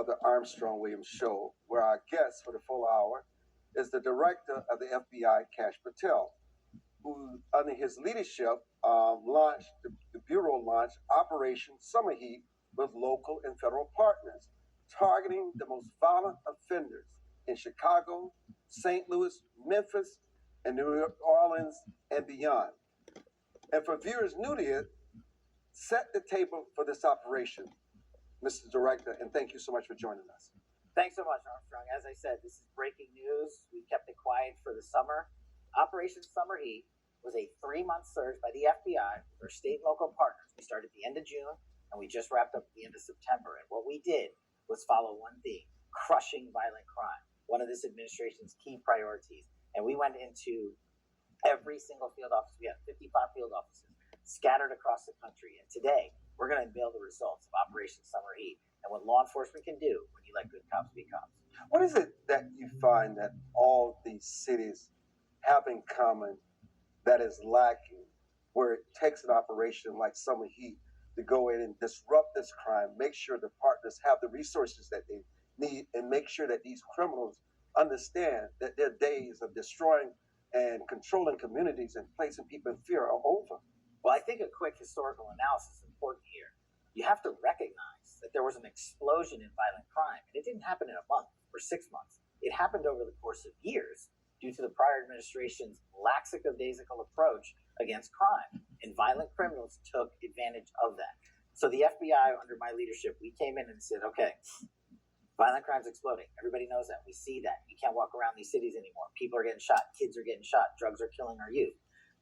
the Armstrong Williams Show, where our guest for the full hour is the director of the FBI, Kash Patel, who, under his leadership, the Bureau launched Operation Summer Heat with local and federal partners, targeting the most violent offenders in Chicago, St. Louis, Memphis, and New Orleans and beyond. And for viewers new to it, set the table for this operation, Mr. Director, and thank you so much for joining us. Thanks so much, Armstrong. As I said, this is breaking news. We kept it quiet for the summer. Operation Summer Heat was a 3-month surge by the FBI with our state and local partners. We started at the end of June, and we just wrapped up at the end of September. And what we did was follow one theme: crushing violent crime, one of this administration's key priorities. And we went into every single field office. We have 55 field offices scattered across the country. And today, we're going to unveil the results of Operation Summer Heat and what law enforcement can do when you let good cops be cops. What is it that you find that all these cities have in common that is lacking, where it takes an operation like Summer Heat to go in and disrupt this crime, make sure the partners have the resources that they need, and make sure that these criminals understand that their days of destroying and controlling communities and placing people in fear are over? Well, I think a quick historical analysis is important here. You have to recognize that there was an explosion in violent crime, and it didn't happen in a month or 6 months. It happened over the course of years due to the prior administration's lackadaisical approach against crime, and violent criminals took advantage of that. So the FBI, under my leadership, we came in and said, okay, violent crime's exploding. Everybody knows that. We see that. You can't walk around these cities anymore. People are getting shot. Kids are getting shot. Drugs are killing our youth.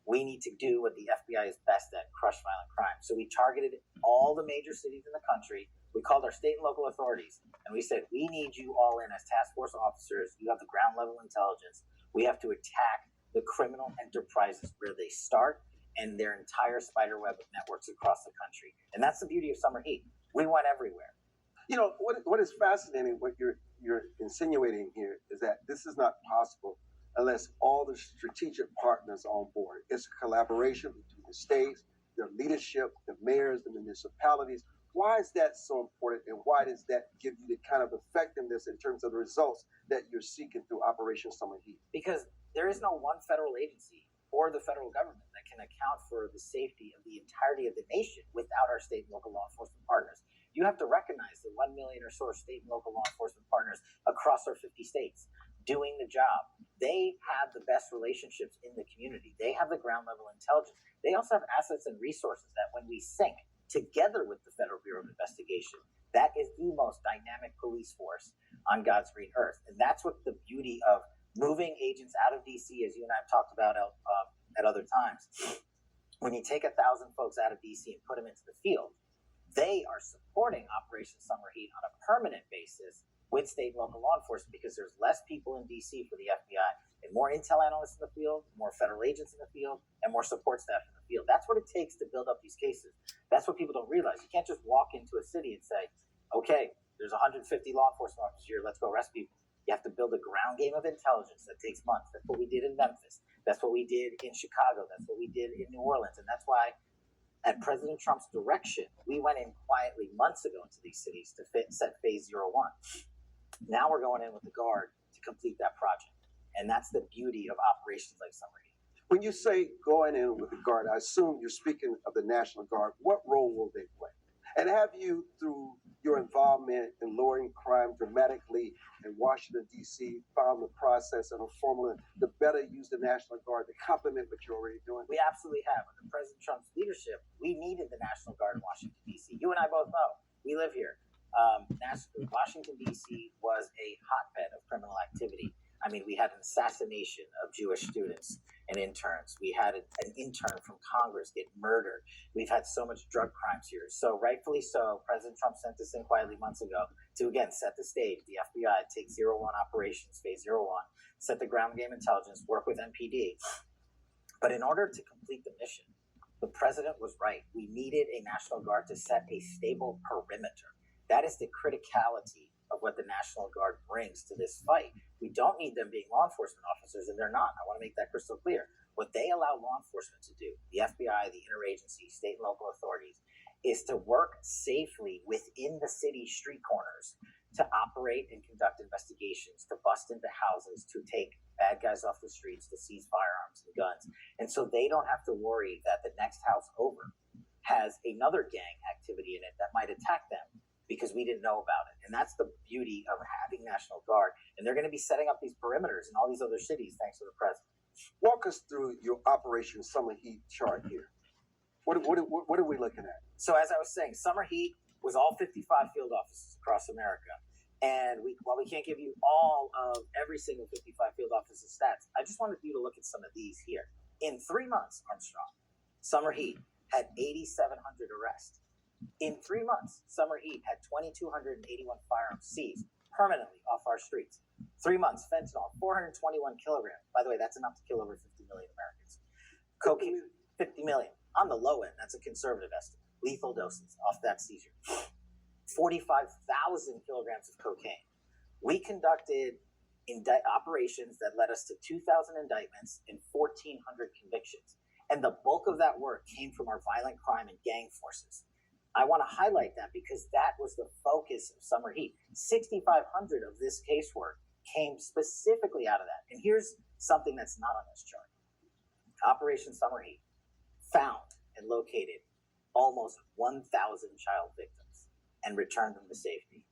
We need to do what the FBI is best at: crush violent crime. So we targeted all the major cities in the country. We called our state and local authorities, and we said, we need you all in as task force officers. You have the ground level intelligence. We have to attack the criminal enterprises where they start and their entire spider web of networks across the country. And that's the beauty of Summer Heat. We went everywhere. You know, what is fascinating, what you're insinuating here, is that this is not possible unless all the strategic partners are on board. It's a collaboration between the states, their leadership, the mayors, the municipalities. Why is that so important, and why does that give you the kind of effectiveness in terms of the results that you're seeking through Operation Summer Heat? Because there is no one federal agency or the federal government that can account for the safety of the entirety of the nation without our state and local law enforcement partners. You have to recognize the 1 million or so state and local law enforcement partners across our 50 states doing the job. They have the best relationships in the community. They have the ground level intelligence. They also have assets and resources that when we sync together with the Federal Bureau of Investigation, that is the most dynamic police force on God's green earth. And that's what the beauty of moving agents out of DC, as you and I have talked about at other times. When you take 1,000 folks out of DC and put them into the field, they are supporting Operation Summer Heat on a permanent basis with state and local law enforcement, because there's less people in DC for the FBI and more intel analysts in the field, more federal agents in the field, and more support staff in the field. That's what it takes to build up these cases. That's what people don't realize. You can't just walk into a city and say, okay, there's 150 law enforcement officers here, let's go arrest people. You have to build a ground game of intelligence that takes months. That's what we did in Memphis. That's what we did in Chicago. That's what we did in New Orleans. And that's why, at President Trump's direction, we went in quietly months ago into these cities to set phase 01. Now we're going in with the Guard to complete that project. And that's the beauty of operations like Summer Heat. When you say going in with the Guard, I assume you're speaking of the National Guard. What role will they play? And have you, through your involvement in lowering crime dramatically in Washington, D.C., found the process and a formula to better use the National Guard to complement what you're already doing? We absolutely have. Under President Trump's leadership, we needed the National Guard in Washington, D.C. You and I both know. We live here. Washington, D.C. was a hotbed of criminal activity. I mean, we had an assassination of Jewish students and interns. We had an intern from Congress get murdered. We've had so much drug crimes here. So rightfully so, President Trump sent this in quietly months ago to, again, set the stage. The FBI take 01 operations, phase 01, set the ground game intelligence, work with MPD. But in order to complete the mission, the president was right. We needed a National Guard to set a stable perimeter. That is the criticality of what the National Guard brings to this fight. We don't need them being law enforcement officers, and they're not. I want to make that crystal clear. What they allow law enforcement to do, the FBI, the interagency, state and local authorities, is to work safely within the city street corners to operate and conduct investigations, to bust into houses, to take bad guys off the streets, to seize firearms and guns. And so they don't have to worry that the next house over has another gang activity in it that might attack them because we didn't know about it. And that's the beauty of having National Guard. And they're going to be setting up these perimeters in all these other cities thanks to the president. Walk us through your Operation Summer Heat chart here. What are we looking at? So as I was saying, Summer Heat was all 55 field offices across America. And while we can't give you all of every single 55 field office's stats, I just wanted you to look at some of these here. In 3 months, Armstrong, Summer Heat had 8,700 arrests. In 3 months, Summer Heat had 2,281 firearms seized permanently off our streets. 3 months, fentanyl, 421 kilograms. By the way, that's enough to kill over 50 million Americans. Cocaine, 50 million. On the low end, that's a conservative estimate. Lethal doses off that seizure. 45,000 kilograms of cocaine. We conducted operations that led us to 2,000 indictments and 1,400 convictions. And the bulk of that work came from our violent crime and gang forces. I want to highlight that because that was the focus of Summer Heat. 6,500 of this casework came specifically out of that. And here's something that's not on this chart. Operation Summer Heat found and located almost 1,000 child victims and returned them to safety.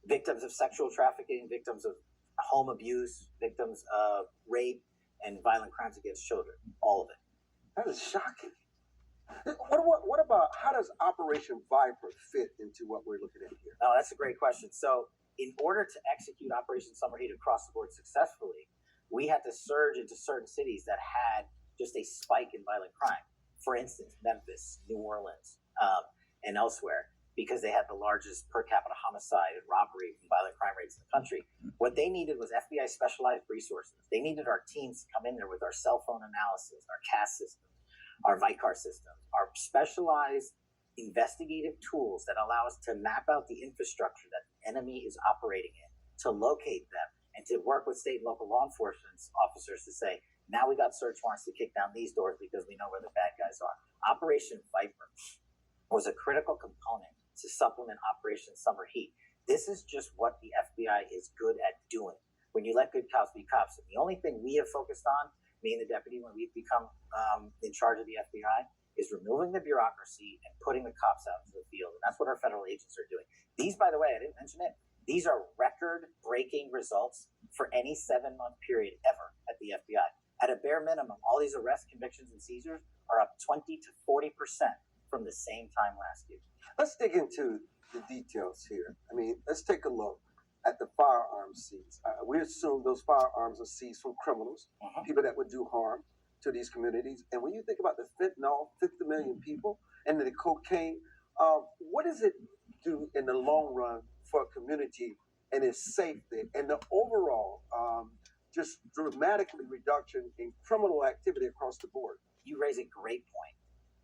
Victims of sexual trafficking, victims of home abuse, victims of rape and violent crimes against children, all of it. That is shocking. What about, how does Operation Viper fit into what we're looking at here? Oh, that's a great question. So in order to execute Operation Summer Heat across the board successfully, we had to surge into certain cities that had just a spike in violent crime. For instance, Memphis, New Orleans, and elsewhere, because they had the largest per capita homicide and robbery and violent crime rates in the country. What they needed was FBI specialized resources. They needed our teams to come in there with our cell phone analysis, our CAS system, our VICAR system, our specialized investigative tools that allow us to map out the infrastructure that the enemy is operating in, to locate them, and to work with state and local law enforcement officers to say, now we got search warrants to kick down these doors because we know where the bad guys are. Operation Viper was a critical component to supplement Operation Summer Heat. This is just what the FBI is good at doing. When you let good cops be cops, and the only thing we have focused on, me and the deputy, when we've become in charge of the FBI, is removing the bureaucracy and putting the cops out into the field. And that's what our federal agents are doing. These, by the way, I didn't mention it, these are record-breaking results for any 7-month period ever at the FBI. At a bare minimum, all these arrests, convictions, and seizures are up 20 to 40% from the same time last year. Let's dig into the details here. I mean, let's take a look at the firearms seized. We assume those firearms are seized from criminals, people that would do harm to these communities. And when you think about the fentanyl, 50 million people, and the cocaine, what does it do in the long run for a community and its safety and the overall just dramatically reduction in criminal activity across the board? You raise a great point.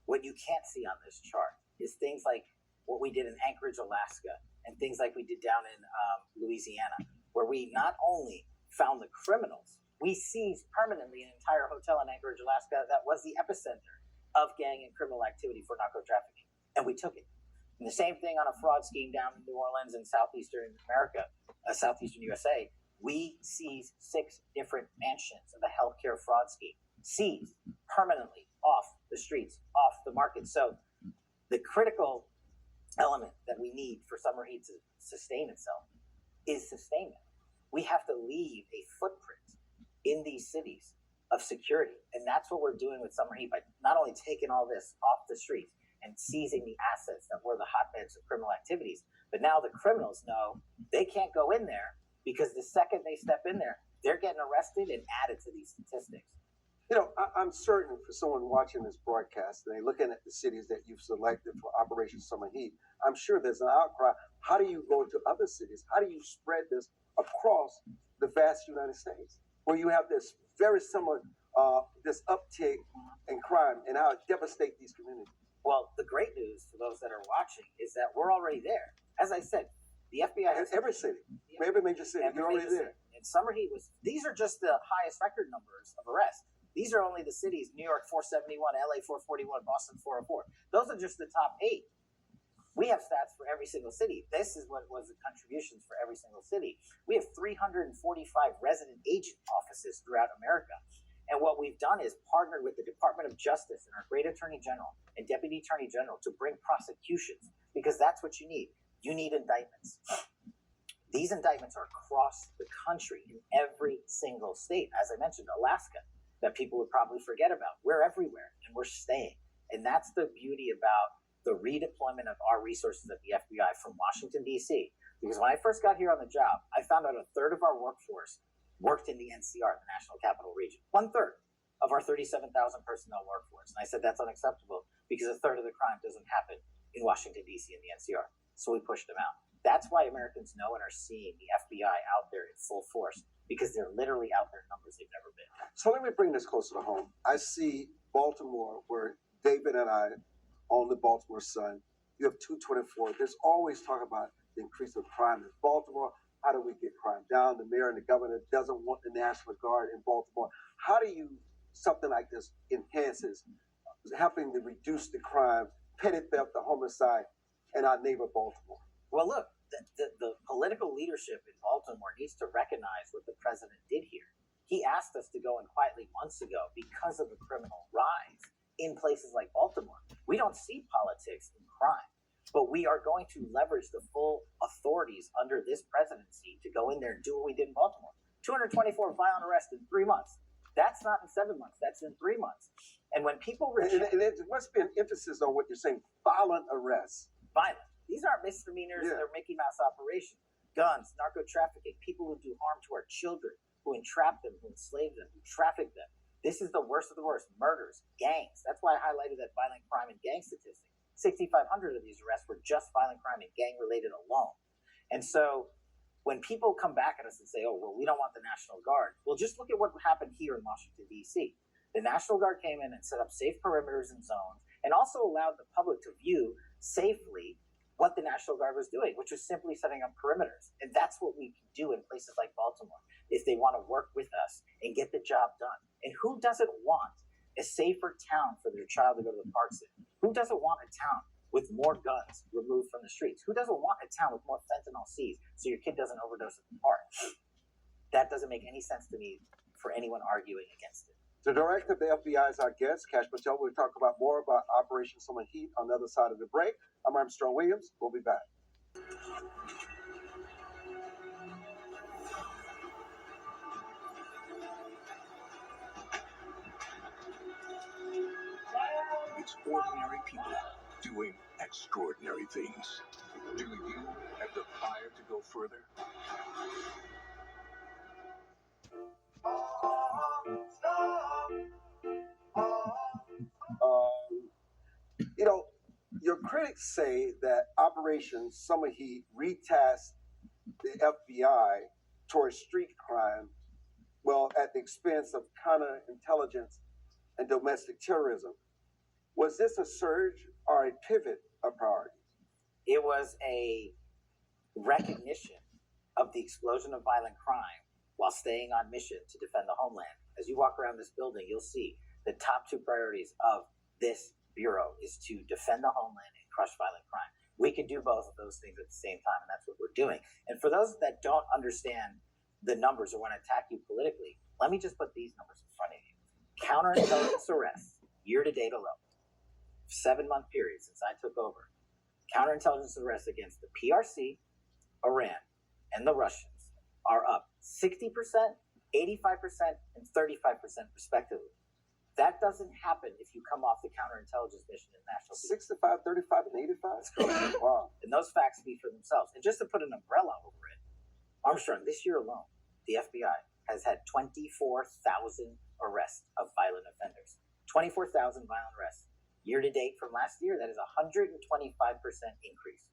What you can't see on this chart is things like what we did in Anchorage, Alaska, and things like we did down in Louisiana, where we not only found the criminals, we seized permanently an entire hotel in Anchorage, Alaska that was the epicenter of gang and criminal activity for narco trafficking, and we took it. And the same thing on a fraud scheme down in New Orleans and southeastern America, southeastern USA. We seized 6 different mansions of a healthcare fraud scheme, seized permanently off the streets, off the market. So the critical element that we need for Summer Heat to sustain itself is sustainment. We have to leave a footprint in these cities of security. And that's what we're doing with Summer Heat by not only taking all this off the streets and seizing the assets that were the hotbeds of criminal activities, but now the criminals know they can't go in there because the second they step in there, they're getting arrested and added to these statistics. You know, I'm certain for someone watching this broadcast, and they're looking at the cities that you've selected for Operation Summer Heat, I'm sure there's an outcry. How do you go to other cities? How do you spread this across the vast United States, where you have this very similar, this uptick in crime and how it devastates these communities? Well, the great news for those that are watching is that we're already there. As I said, the FBI has every city, every major city, you're already there. And Summer Heat these are just the highest record numbers of arrests. These are only the cities: New York 471, LA 441, Boston 404. Those are just the top 8. We have stats for every single city. This is what was the contributions for every single city. We have 345 resident agent offices throughout America. And what we've done is partnered with the Department of Justice and our great Attorney General and Deputy Attorney General to bring prosecutions, because that's what you need. You need indictments. These indictments are across the country in every single state. As I mentioned, Alaska, that people would probably forget about. We're everywhere and we're staying. And that's the beauty about the redeployment of our resources at the FBI from Washington, D.C. Because when I first got here on the job, I found out a third of our workforce worked in the NCR, the National Capital Region. 1/3 of our 37,000 personnel workforce. And I said that's unacceptable because a third of the crime doesn't happen in Washington, D.C. and the NCR. So we pushed them out. That's why Americans know and are seeing the FBI out there in full force, because they're literally out there in numbers they've never been. So let me bring this closer to home. I see Baltimore, where David and I own the Baltimore Sun. You have 224. There's always talk about the increase of crime in Baltimore. How do we get crime down? The mayor and the governor doesn't want the National Guard in Baltimore. How do you, something like this enhances, helping to reduce the crime, petty theft, the homicide in our neighbor Baltimore? Well, look, the political leadership in Baltimore needs to recognize what the president did here. He asked us to go in quietly months ago because of the criminal rise in places like Baltimore. We don't see politics in crime, but we are going to leverage the full authorities under this presidency to go in there and do what we did in Baltimore. 224 violent arrests in 3 months. That's not in 7 months. That's in 3 months. And when people reject, and it must be an emphasis on what you're saying, violent arrests. Violent. These aren't misdemeanors. Yeah. They're Mickey Mouse operations. Guns, narco trafficking, people who do harm to our children, who entrap them, who enslave them, who traffic them. This is the worst of the worst. Murders, gangs. That's why I highlighted that violent crime and gang statistic. 6,500 of these arrests were just violent crime and gang related alone. And so when people come back at us and say, oh, well, we don't want the National Guard. Well, just look at what happened here in Washington, D.C. The National Guard came in and set up safe perimeters and zones, and also allowed the public to view safely what the National Guard was doing, which was simply setting up perimeters. And that's what we can do in places like Baltimore if they want to work with us and get the job done. And who doesn't want a safer town for their child to go to the parks in? Who doesn't want a town with more guns removed from the streets? Who doesn't want a town with more fentanyl seized so your kid doesn't overdose at the park? That doesn't make any sense to me for anyone arguing against it. The director of the FBI is our guest, Kash Patel. We'll talk about more about Operation Summer Heat on the other side of the break. I'm Armstrong Williams. We'll be back. It's ordinary people doing extraordinary things. Do you have the fire to go further? You know, your critics say that Operation Summer Heat retasked the FBI towards street crime, well, at the expense of counterintelligence and domestic terrorism. Was this a surge or a pivot of priorities? It was a recognition of the explosion of violent crime while staying on mission to defend the homeland. As you walk around this building, you'll see the top 2 priorities of this bureau is to defend the homeland and crush violent crime. We can do both of those things at the same time, and that's what we're doing. And for those that don't understand the numbers or want to attack you politically, let me just put these numbers in front of you. Counterintelligence arrests, year to date alone, 7-month period since I took over. Counterintelligence arrests against the PRC, Iran, and the Russians are up 60%, 85%, and 35% respectively. That doesn't happen if you come off the counterintelligence mission in national security. 65, 35, and 85? Wow. And those facts speak for themselves. And just to put an umbrella over it, Armstrong, this year alone, the FBI has had 24,000 arrests of violent offenders. 24,000 violent arrests. Year to date from last year, that is a 125% increase.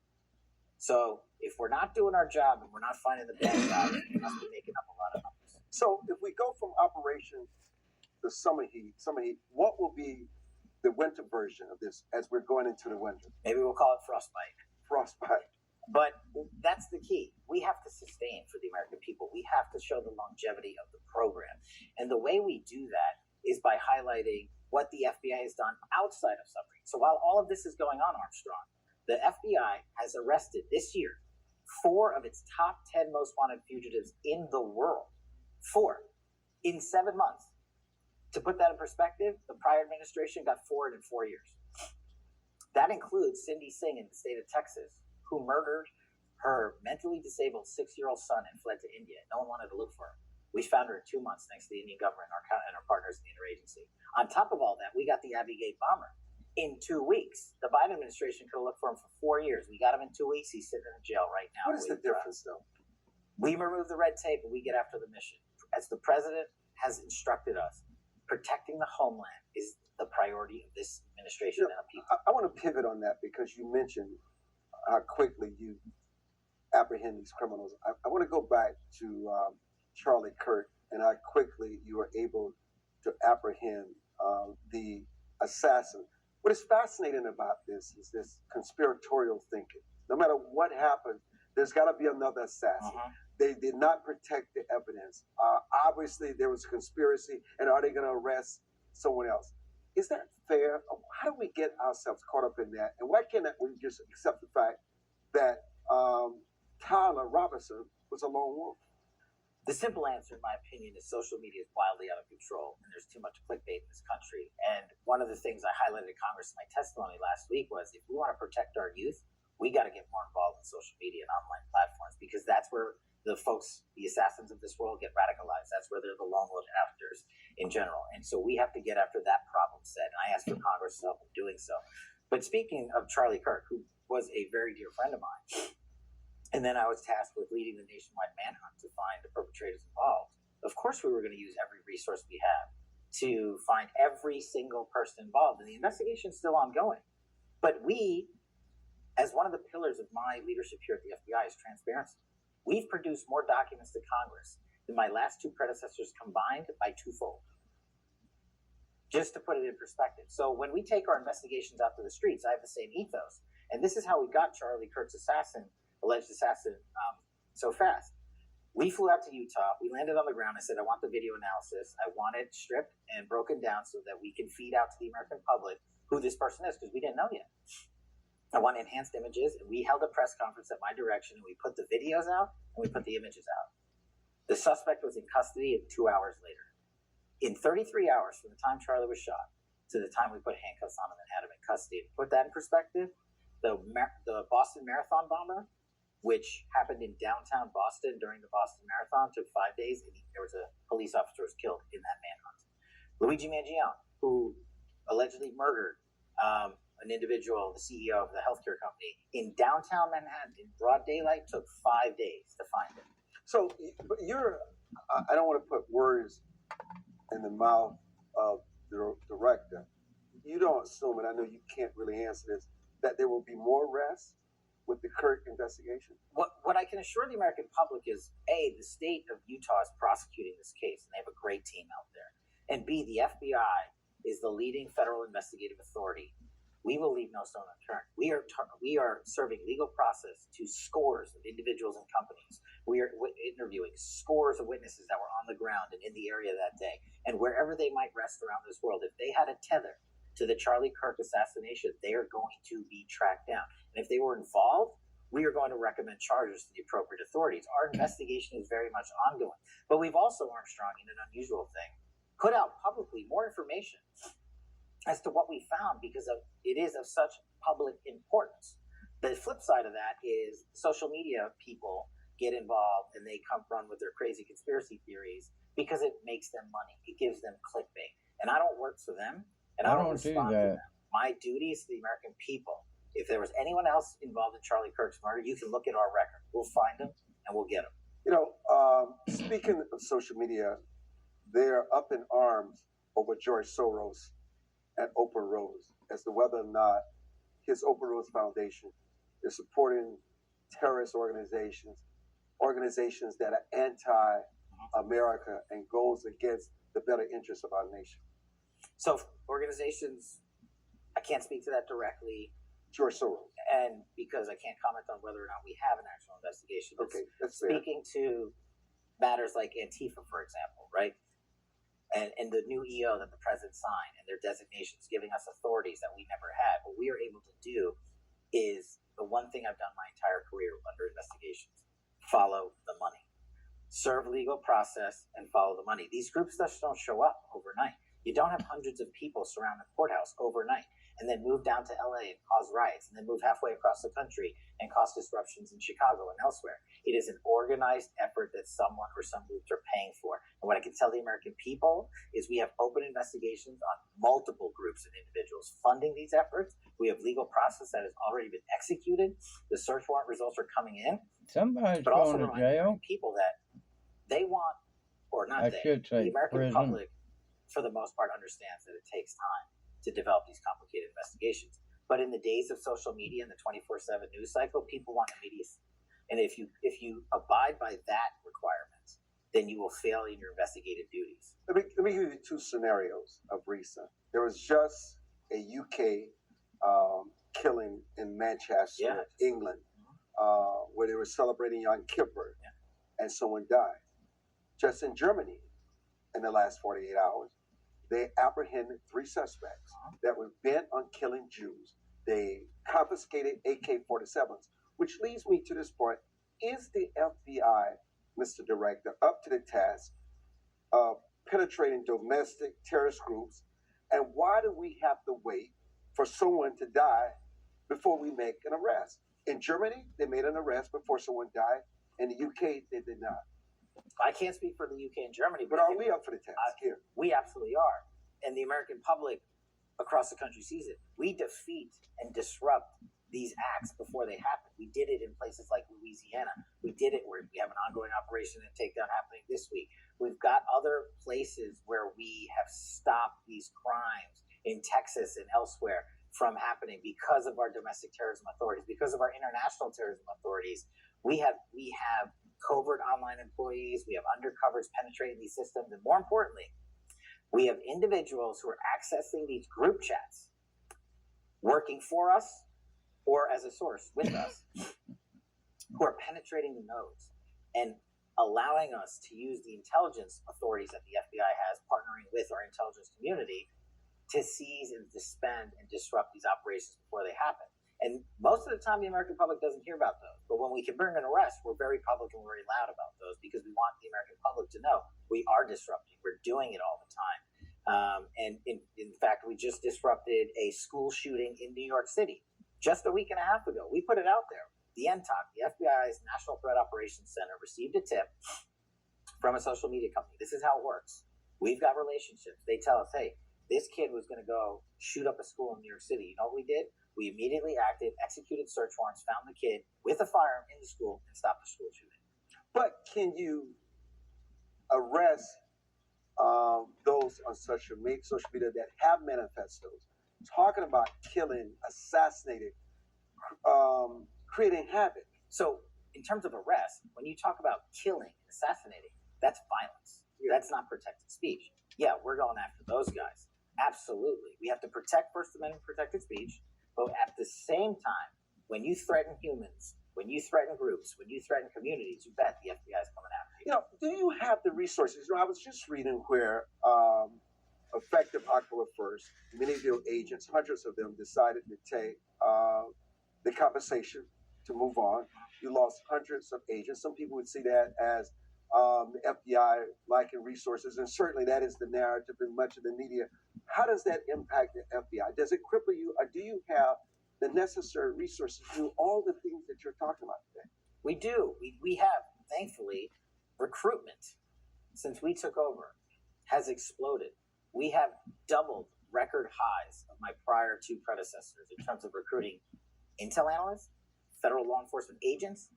So if we're not doing our job and we're not finding the bad guys, we must be making up a lot of numbers. So if we go from Operation the Summer Heat, what will be the winter version of this as we're going into the winter? Maybe we'll call it frostbite. Frostbite. But that's the key. We have to sustain for the American people. We have to show the longevity of the program. And the way we do that is by highlighting what the FBI has done outside of submarines. So while all of this is going on, Armstrong, The FBI has arrested this year 4 of its top 10 most wanted fugitives in the world. 4 in 7 months. To put that in perspective, the prior administration got 4 in 4 years. That includes Cindy Singh in the state of Texas, who murdered her mentally disabled 6-year-old son and fled to India. No one wanted to look for her. We found her in 2 months thanks to the Indian government and our partners in the interagency. On top of all that, we got the Abbey Gate bomber in 2 weeks. The Biden administration could have looked for him for 4 years. We got him in 2 weeks. He's sitting in jail right now. What is the difference, though? We remove the red tape and we get after the mission. As the president has instructed us, protecting the homeland is the priority of this administration and the people. I want to pivot on that because you mentioned how quickly you apprehend these criminals. I want to go back to Charlie Kirk and how quickly you were able to apprehend the assassin. What is fascinating about this is this conspiratorial thinking. No matter what happened, there's got to be another assassin. They did not protect the evidence. Obviously, there was a conspiracy, and are they going to arrest someone else? Is that fair? How do we get ourselves caught up in that? And why can't we just accept the fact that Tyler Robinson was a lone wolf? The simple answer, in my opinion, is social media is wildly out of control, and there's too much clickbait in this country. And one of the things I highlighted in Congress in my testimony last week was if we want to protect our youth, we got to get more involved in social media and online platforms because that's where the folks, the assassins of this world, get radicalized. That's where they're the lone wolf actors in general. And so we have to get after that problem set. And I asked for Congress help in doing so. But speaking of Charlie Kirk, who was a very dear friend of mine, and then I was tasked with leading the nationwide manhunt to find the perpetrators involved. Of course, we were going to use every resource we have to find every single person involved. And the investigation is still ongoing. But we, as one of the pillars of my leadership here at the FBI, is transparency. We've produced more documents to Congress than my last 2 predecessors combined by 2-fold. Just to put it in perspective. So when we take our investigations out to the streets, I have the same ethos. And this is how we got Charlie Kirk's alleged assassin, so fast. We flew out to Utah. We landed on the ground. I said, I want the video analysis. I want it stripped and broken down so that we can feed out to the American public who this person is, because we didn't know yet. I want enhanced images, and we held a press conference at my direction, and we put the videos out, and we put the images out. The suspect was in custody 2 hours later. In 33 hours from the time Charlie was shot to the time we put handcuffs on him and had him in custody. To put that in perspective, the Boston Marathon bomber, which happened in downtown Boston during the Boston Marathon, took 5 days, and there was a police officer who was killed in that manhunt. Luigi Mangione, who allegedly murdered an individual, the CEO of the healthcare company, in downtown Manhattan in broad daylight, took 5 days to find him. So, but I don't want to put words in the mouth of the director. You don't assume, and I know you can't really answer this, that there will be more arrests with the Kirk investigation? What I can assure the American public is, A, the state of Utah is prosecuting this case, and they have a great team out there. And B, the FBI is the leading federal investigative authority. We will leave no stone unturned. We are serving legal process to scores of individuals and companies. We are interviewing scores of witnesses that were on the ground and in the area that day. And wherever they might rest around this world, if they had a tether to the Charlie Kirk assassination, they are going to be tracked down. And if they were involved, we are going to recommend charges to the appropriate authorities. Our investigation is very much ongoing. But we've also, Armstrong, in an unusual thing, put out publicly more information as to what we found because it is of such public importance. The flip side of that is social media people get involved and they come run with their crazy conspiracy theories because it makes them money. It gives them clickbait. And I don't work for them, and I don't respond to them. My duty is to the American people. If there was anyone else involved in Charlie Kirk's murder, you can look at our record. We'll find them and we'll get them. You know, speaking of social media, they're up in arms over George Soros and Oprah Rose as to whether or not his Oprah Rose Foundation is supporting terrorist organizations that are anti-America and goes against the better interests of our nation. So organizations, I can't speak to that directly. George Soros. And because I can't comment on whether or not we have an actual investigation. Okay, that's fair. Speaking to matters like Antifa, for example, right? And the new EO that the president signed and their designations giving us authorities that we never had. What we are able to do is the one thing I've done my entire career under investigations: follow the money, serve legal process, and follow the money. These groups just don't show up overnight. You don't have hundreds of people surround a courthouse overnight and then move down to LA and cause riots and then move halfway across the country and cause disruptions in Chicago and elsewhere. It is an organized effort that someone or some groups are paying for. And what I can tell the American people is we have open investigations on multiple groups and individuals funding these efforts. We have legal process that has already been executed. The search warrant results are coming in. Somebody's But also going to remind jail. people that they want, or not I they, should say the American prison. public, for the most part, understands that it takes time to develop these complicated investigations. But in the days of social media and the 24/7 news cycle, people want immediacy. And if you abide by that requirement, then you will fail in your investigative duties. Let me give you two scenarios of recent. There was just a UK killing in Manchester, England, where they were celebrating Yom Kippur, and someone died. Just in Germany, in the last 48 hours, they apprehended 3 suspects that were bent on killing Jews. They confiscated AK-47s, which leads me to this point. Is the FBI, Mr. Director, up to the task of penetrating domestic terrorist groups? And why do we have to wait for someone to die before we make an arrest? In Germany, they made an arrest before someone died. In the UK, they did not. I can't speak for the UK and Germany, But are we up for the task here? We absolutely are. And the American public across the country sees it. We defeat and disrupt these acts before they happen. We did it in places like Louisiana. We did it where we have an ongoing operation and takedown happening this week. We've got other places where we have stopped these crimes in Texas and elsewhere from happening because of our domestic terrorism authorities, because of our international terrorism authorities. We have covert online employees, we have undercovers penetrating these systems, and more importantly, we have individuals who are accessing these group chats, working for us or as a source with us, who are penetrating the nodes and allowing us to use the intelligence authorities that the FBI has, partnering with our intelligence community, to seize and suspend and disrupt these operations before they happen. And most of the time, the American public doesn't hear about those. But when we can bring an arrest, we're very public and we're very loud about those because we want the American public to know we are disrupting. We're doing it all the time. And in fact, we just disrupted a school shooting in New York City just a week and a half ago. We put it out there. The NTOC, the FBI's National Threat Operations Center, received a tip from a social media company. This is how it works. We've got relationships. They tell us, hey, this kid was going to go shoot up a school in New York City. You know what we did? We immediately acted, executed search warrants, found the kid with a firearm in the school, and stopped the school shooting. But can you arrest those on social media that have manifestos talking about killing, assassinating, creating havoc? So in terms of arrest, when you talk about killing and assassinating, that's violence. That's not protected speech. Yeah, we're going after those guys. Absolutely. We have to protect First Amendment protected speech. But at the same time, when you threaten humans, when you threaten groups, when you threaten communities, you bet the FBI is coming after you. Do you have the resources? I was just reading where effective October 1st, many of your agents, hundreds of them, decided to take the compensation to move on. You lost hundreds of agents. Some people would see that as the FBI lacking resources, and certainly that is the narrative in much of the media. How does that impact the FBI? Does it cripple you, or do you have the necessary resources to do all the things that you're talking about today? We do. We have, thankfully, recruitment since we took over has exploded. We have doubled record highs of my prior 2 predecessors in terms of recruiting intel analysts, federal law enforcement agents,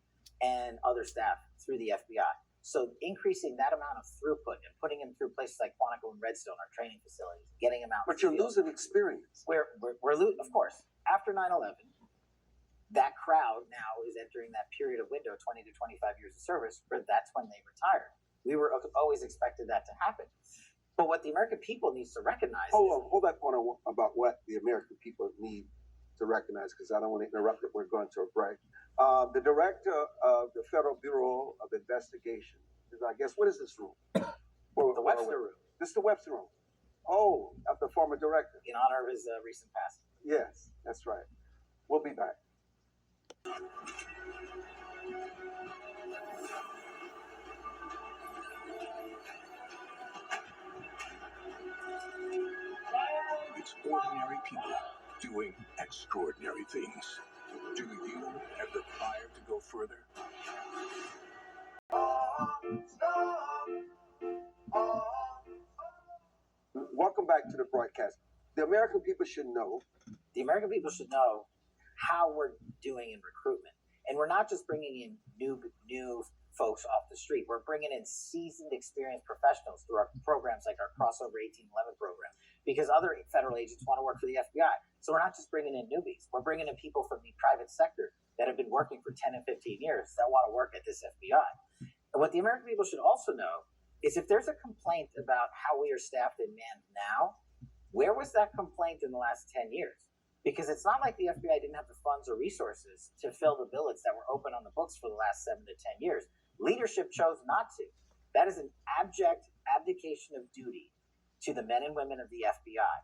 and other staff through the FBI. So increasing that amount of throughput and putting them through places like Quantico and Redstone, our training facilities, getting them out. But you're losing experience. We're of course, after 9/11, that crowd now is entering that period of window, 20 to 25 years of service, where that's when they retired. We were always expected that to happen. But what the American people needs to recognize Hold that point about what the American people need to recognize, because I don't want to interrupt it. We're going to a break. The director of the Federal Bureau of Investigation is, I guess, what is this room? The Webster Room. This is the Webster Room. Oh, of the former director. In honor of his recent passing. Yes, that's right. We'll be back. It's ordinary people doing extraordinary things. Do you have the fire to go further? Welcome back to the broadcast. The American people should know. The American people should know how we're doing in recruitment, and we're not just bringing in new folks off the street. We're bringing in seasoned, experienced professionals through our programs like our Crossover 1811 program, because other federal agents want to work for the FBI. So we're not just bringing in newbies. We're bringing in people from the private sector that have been working for 10 and 15 years that want to work at this FBI. And what the American people should also know is if there's a complaint about how we are staffed and manned now, where was that complaint in the last 10 years? Because it's not like the FBI didn't have the funds or resources to fill the billets that were open on the books for the last 7 to 10 years. Leadership chose not to. That is an abject abdication of duty to the men and women of the FBI.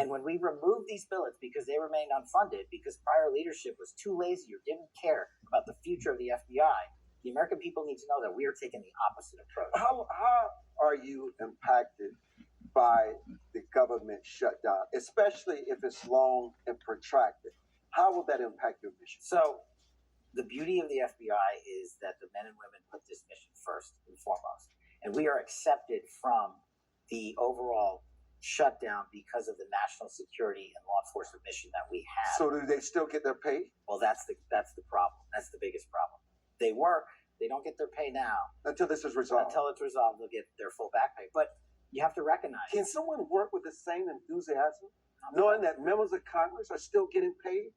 And when we removed these billets because they remained unfunded, because prior leadership was too lazy or didn't care about the future of the FBI, the American people need to know that we are taking the opposite approach. How are you impacted by the government shutdown, especially if it's long and protracted? How will that impact your mission? So, the beauty of the FBI is that the men and women put this mission first and foremost. And we are accepted from the overall shutdown because of the national security and law enforcement mission that we have. So do they still get their pay? Well, that's the problem. That's the biggest problem. They work, they don't get their pay now. Until this is resolved. Until it's resolved, they'll get their full back pay. But you have to recognize. Can someone work with the same enthusiasm, knowing that members of Congress are still getting paid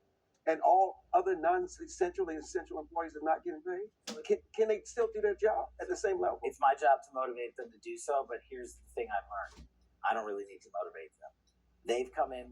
and all other non-essential and essential employees are not getting paid? Can they still do their job at the same level? It's my job to motivate them to do so, but here's the thing I've learned. I don't really need to motivate them. They've come in with